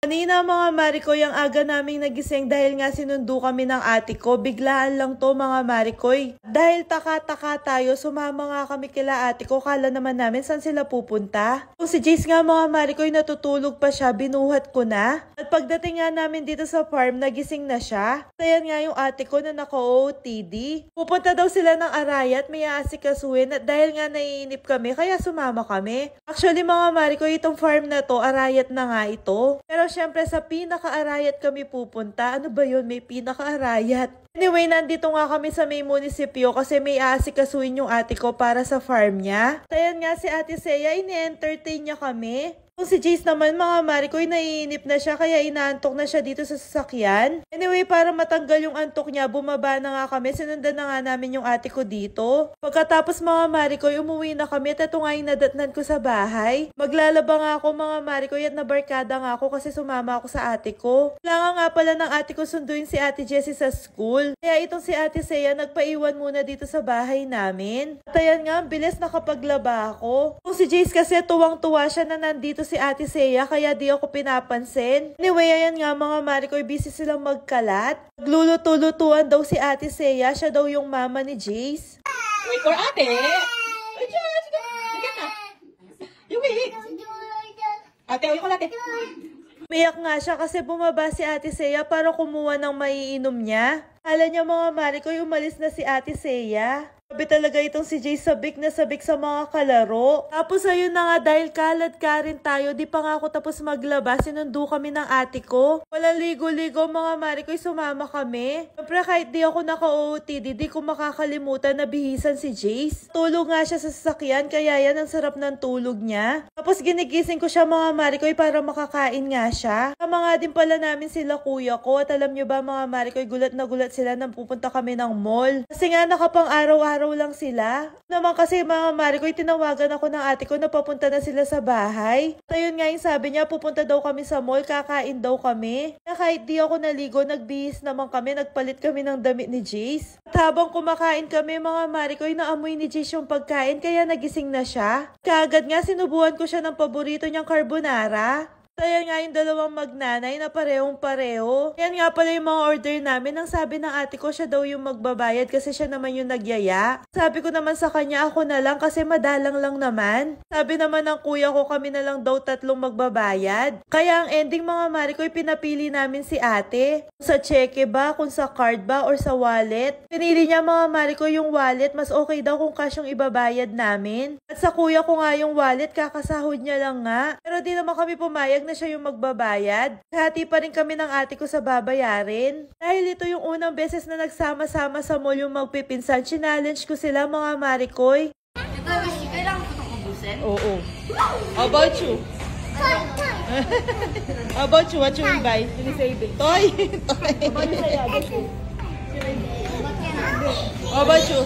Kanina mga Marikoy, ang aga naming nagising dahil nga sinundo kami ng ate ko. Biglaan lang to mga Marikoy. Dahil taka-taka tayo, sumama nga kami kila ate ko. Kala naman namin saan sila pupunta. Kung si Jace nga mga Marikoy natutulog pa siya, binuhat ko na. At pagdating nga namin dito sa farm, nagising na siya. Ayan nga yung ate ko na naka-OOTD. Pupunta daw sila ng Arayat, may aasikasuhin. At dahil nga naiinip kami, kaya sumama kami. Actually mga Marikoy, itong farm na to, Arayat na nga ito. Pero syempre sa pinaka-Arayat kami pupunta. Ano ba yun? May pinaka-Arayat. Anyway, nandito nga kami sa may munisipyo kasi may aasikasuhin yung ate ko para sa farm niya. Ayan nga si Ate Seya, ini-entertain niya kami. Kung si Jace naman mga Marikoy, naiinip na siya kaya inaantok na siya dito sa sasakyan. Anyway, para matanggal yung antok niya, bumaba na nga kami. Sinundan na nga namin yung ate ko dito. Pagkatapos mga Marikoy, umuwi na kami at ito nga yung nadatnan ko sa bahay. Maglalaba nga ako mga Marikoy at nabarkada nga ako kasi sumama ako sa ate ko. Kailangan nga pala ng ate ko sunduin si Ate Jessie sa school. Kaya itong si Ate Seya nagpaiwan muna dito sa bahay namin. At ayan nga, bilis nakapaglaba ako. Kung si Jace kasi tuwang-tuwa siya na nandito si Ate Seya kaya di ako pinapansin. Anyway, ayan nga mga Marikoy, busy silang magkalat. Nagluluto-lutuan daw si Ate Seya, siya daw yung mama ni Jace. Wait for ate! Ay, Diyos! Ligat na! Yung wait! Ate, uwi ko natin! Umiyak nga siya kasi bumaba si Ate Seya para kumuha ng maiinom niya. Kala niya mga Marikoy, umalis na si Ate Seya. Sabi talaga itong si Jay sabik na sabik sa mga kalaro. Tapos ayun na nga, dahil kalad ka rin tayo, di pa nga ako tapos maglaba, sinundo kami ng ate ko. Walang ligo-ligo mga Marikoy, sumama kami. Siyempre kahit di ako naka-OOTD, di ko makakalimutan na bihisan si Jace. Tulog nga siya sa sasakyan, kaya yan ang sarap ng tulog niya. Tapos ginigising ko siya mga Marikoy para makakain nga siya. Tama nga din pala namin sila kuya ko. At alam nyo ba mga Marikoy, gulat na gulat sila nang pupunta kami ng mall. Kasi nga nakapang araw-araw lang sila. Naman kasi mga Marikoy, tinawagan ako ng ate ko na papunta na sila sa bahay. Ayun nga yung sabi niya, pupunta daw kami sa mall, kakain daw kami. Kaya kahit di ako naligo, nagbihis naman kami, nagpalit kami ng damit ni Jace. At habang kumakain kami mga Marikoy, naamoy ni Jace yung pagkain kaya nagising na siya. Kaagad nga sinubuhan ko siya ng paborito niyang carbonara. Ayan nga yung dalawang magnanay na parehong-pareho. Ayan nga pala yung mga order namin. Ang sabi ng ate ko, siya daw yung magbabayad kasi siya naman yung nagyaya. Sabi ko naman sa kanya, ako na lang kasi madalang lang naman. Sabi naman ng kuya ko, kami na lang daw tatlong magbabayad. Kaya ang ending mga Marikoy, pinapili namin si ate. Kung sa cheque ba, kung sa card ba, or sa wallet. Pinili niya mga Marikoy yung wallet. Mas okay daw kung cash yung ibabayad namin. At sa kuya ko nga yung wallet, kakasahod niya lang nga. Pero di naman kami pumayag na siya yung magbabayad. Hati pa rin kami ng ate ko sa babayarin. Dahil ito yung unang beses na nagsama-sama sa mall yung magpipinsan, challenge ko sila mga Marikoy. Ito, kailangan ko itong ubusin? Oo. How about you? How about you? What you will buy? Toy? Toy. How about you?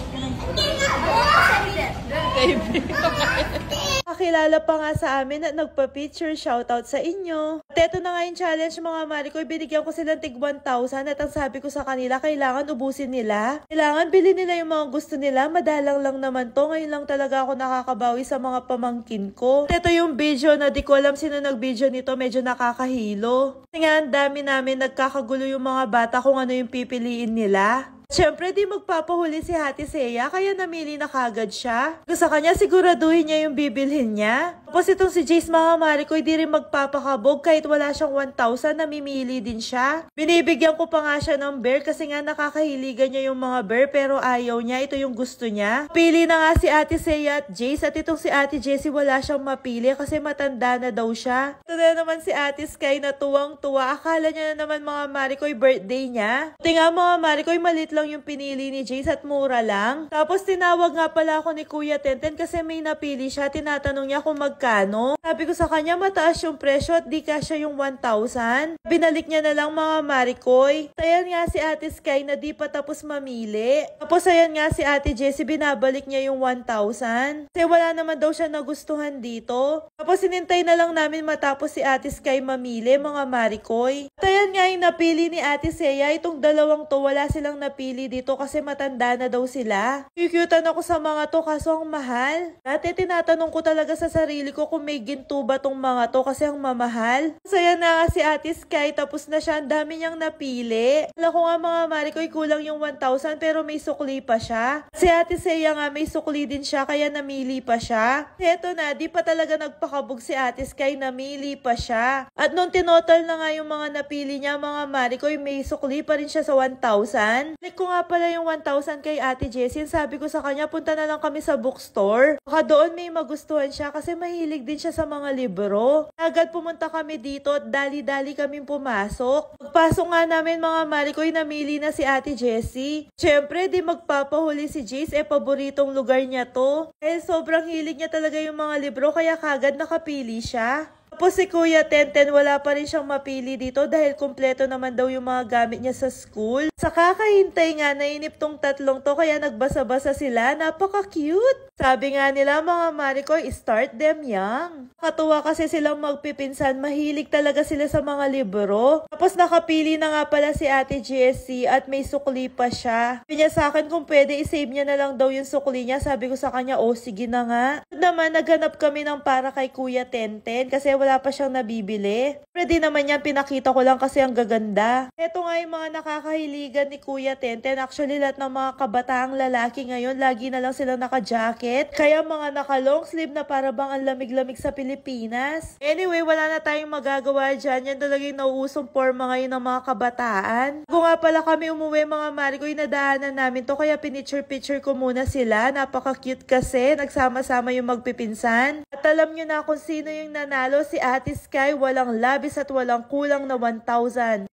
Kakilala pa nga sa amin at nagpa-picture, shoutout sa inyo. At eto na nga yung challenge mga Marikoy, binigyan ko silang tig 1,000 at ang sabi ko sa kanila, kailangan ubusin nila. Kailangan bilhin nila yung mga gusto nila, madalang lang naman to. Ngayon lang talaga ako nakakabawi sa mga pamangkin ko. At eto yung video na di ko alam sino nag-video nito, medyo nakakahilo. Kasi nga ang dami namin nagkakagulo yung mga bata kung ano yung pipiliin nila. Siyempre, di magpapahuli si Ate Seya, kaya namili na kagad siya. Sa kanya, siguraduhin niya yung bibilhin niya. Tapos itong si Jace mga Marikoy, di rin magpapakabog kahit wala siyang 1,000, namimili din siya. Binibigyan ko pa nga siya ng bear kasi nga nakakahiligan niya yung mga bear pero ayaw niya, ito yung gusto niya. Pili na nga si Ate Seya at Jace at itong si Ate Jessie wala siyang mapili kasi matanda na daw siya. Ito na naman si Ate Sky na tuwang-tuwa. Akala niya na naman mga Marikoy birthday niya. Ito nga mga Marikoy, malit lang yung pinili ni Jace at mura lang. Tapos tinawag nga pala ako ni Kuya Tenten kasi may napili siya. Tinatanong niya kung magkano. Sabi ko sa kanya mataas yung presyo at di kasya yung 1,000. Binalik niya na lang mga Marikoy. Ayan nga si Ate Sky na di pa tapos mamili. Tapos ayan nga si Ate Jessie, binabalik niya yung 1,000. Kasi wala naman daw siya nagustuhan dito. Tapos sinintay na lang namin matapos si Ate Sky mamili mga Marikoy. At ayan nga yung napili ni Ate Seya. Itong dalawang to wala silang napili mamili dito kasi matanda na daw sila. Cute ako sa mga to kaso ang mahal. Dati tinatanong ko talaga sa sarili ko kung may ginto ba tong mga to kasi ang mamahal. Masaya na nga si Ate Sky tapos na siya. Ang dami niyang napili. Alam ko nga mga Marikoy kulang yung 1,000 pero may sukli pa siya. Si Ate Seiya nga may sukli din siya kaya namili pa siya. Heto na, di pa talaga nagpakabog si Ate Sky, namili pa siya. At nung tinotal na nga yung mga napili niya mga Marikoy, may sukli pa rin siya sa 1,000. Like ko nga pala yung 1,000 kay Ate Jessie. Sabi ko sa kanya, punta na lang kami sa bookstore. Baka doon may magustuhan siya kasi mahilig din siya sa mga libro. Agad pumunta kami dito at dali-dali kaming pumasok. Pagpasok nga namin mga Marikoy, namili na si Ate Jessie. Siyempre, di magpapahuli si Jace, paboritong lugar niya to. Sobrang hilig niya talaga yung mga libro kaya kagad nakapili siya. Tapos si Kuya Tenten wala pa rin siyang mapili dito dahil kumpleto naman daw yung mga gamit niya sa school. Sa kakahintay nga, nainip tong tatlong to kaya nagbasa-basa sila. Napaka-cute! Sabi nga nila mga Marikoy, start them young. Katuwa kasi silang magpipinsan, mahilig talaga sila sa mga libro. Tapos nakapili na nga pala si Ate Jessie at may sukli pa siya. Sabi niya sa akin kung pwede isave niya na lang daw yung sukli niya. Sabi ko sa kanya, oh sige na nga. At naman naghanap kami ng para kay Kuya Tenten kasi wala pa siyang nabibili. Pwede naman yan, pinakita ko lang kasi ang gaganda. Ito nga yung mga nakakahiligan ni Kuya Tenten. Actually lahat ng mga kabataang lalaki ngayon, lagi na lang silang naka-jacket. Kaya mga naka-long sleeve na para bang ang lamig-lamig sa Pilipinas. Anyway, wala na tayong magagawa dyan. Yan talaga yung nauusong forma ngayon ng mga kabataan. Kung nga pala kami umuwi mga Marikoy, nadaanan namin to kaya pinicture-picture ko muna sila. Napaka-cute kasi. Nagsama-sama yung magpipinsan. At alam nyo na kung sino yung nanalo, si Ate Sky. Walang labis at walang kulang na 1,000.